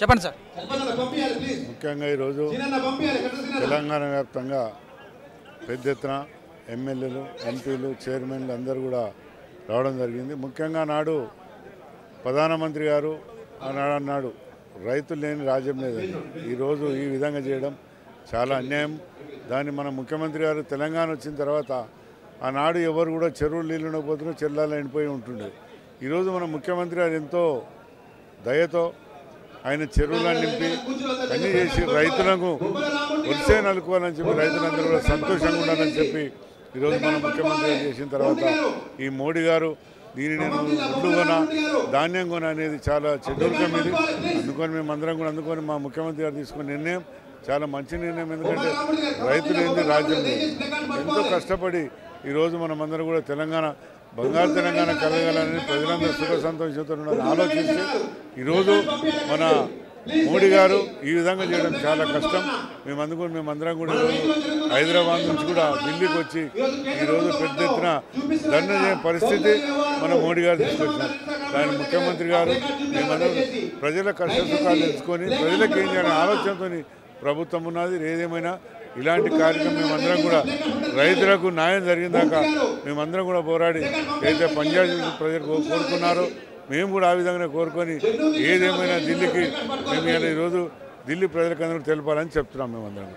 చెప్పండి సార్. ముఖ్యంగా ఈరోజు తెలంగాణ వ్యాప్తంగా పెద్ద ఎత్తున ఎమ్మెల్యేలు, ఎంపీలు, చైర్మన్లు అందరూ కూడా రావడం జరిగింది. ముఖ్యంగా నాడు ప్రధానమంత్రి గారు అన్నాడు రైతులు లేని రాజ్యం లేదని. ఈరోజు ఈ విధంగా చేయడం చాలా అన్యాయం. దాన్ని మన ముఖ్యమంత్రి గారు తెలంగాణ వచ్చిన తర్వాత ఆనాడు ఎవరు కూడా చెరువులు నీళ్ళు ఉండకపోతున్నా చెల్లాలు ఎండిపోయి ఉంటుండే. ఈరోజు మన ముఖ్యమంత్రి గారు ఎంతో దయతో ఆయన చెరువులను నింపి అన్నీ చేసి రైతులకు వరిసే నలుకోవాలని చెప్పి రైతులందరూ కూడా సంతోషంగా ఉండాలని చెప్పి ఈరోజు మన ముఖ్యమంత్రి చేసిన తర్వాత ఈ మోడీ గారు దీన్ని నేను ఒడ్లు కొనా ధాన్యం కొన అనేది చాలా చెడ్డూరుకం ఇది. అందుకని మేమందరం కూడా మా ముఖ్యమంత్రి గారు తీసుకున్న నిర్ణయం చాలా మంచి నిర్ణయం. ఎందుకంటే రైతులు ఏంది రాజ్యం ఎంతో కష్టపడి ఈరోజు మనమందరం కూడా తెలంగాణ బంగారు తెలంగాణ కలగాలని ప్రజలందరూ సుఖ సంతోషంతో ఆలోచిస్తే ఈరోజు మన మోడీ గారు ఈ విధంగా చేయడం చాలా కష్టం. మేమందరం కూడా ఈరోజు హైదరాబాద్ నుంచి కూడా ఢిల్లీకి వచ్చి ఈరోజు పెద్ద ఎత్తున ధర్నా చేయ పరిస్థితి మన మోడీ గారు తీసుకొచ్చినారు. దాని ముఖ్యమంత్రి గారు మేమందరం ప్రజల కష్ట సుఖాలు తెలుసుకొని ప్రజలకు ఏం చేయాలని ఆలోచనతో ప్రభుత్వం ఉన్నది. ఏదేమైనా ఇలాంటి కార్యక్రమం మేమందరం కూడా రైతులకు న్యాయం జరిగిందాక మేమందరం కూడా పోరాడి ఏదైతే పంజాబ్ ప్రజలు కోరుకున్నారో మేము కూడా ఆ విధంగా కోరుకొని ఏదేమైనా ఢిల్లీకి మేము ఈరోజు ఢిల్లీ ప్రజలకు అందరూ తెలపాలని చెప్తున్నాం మేమందరం.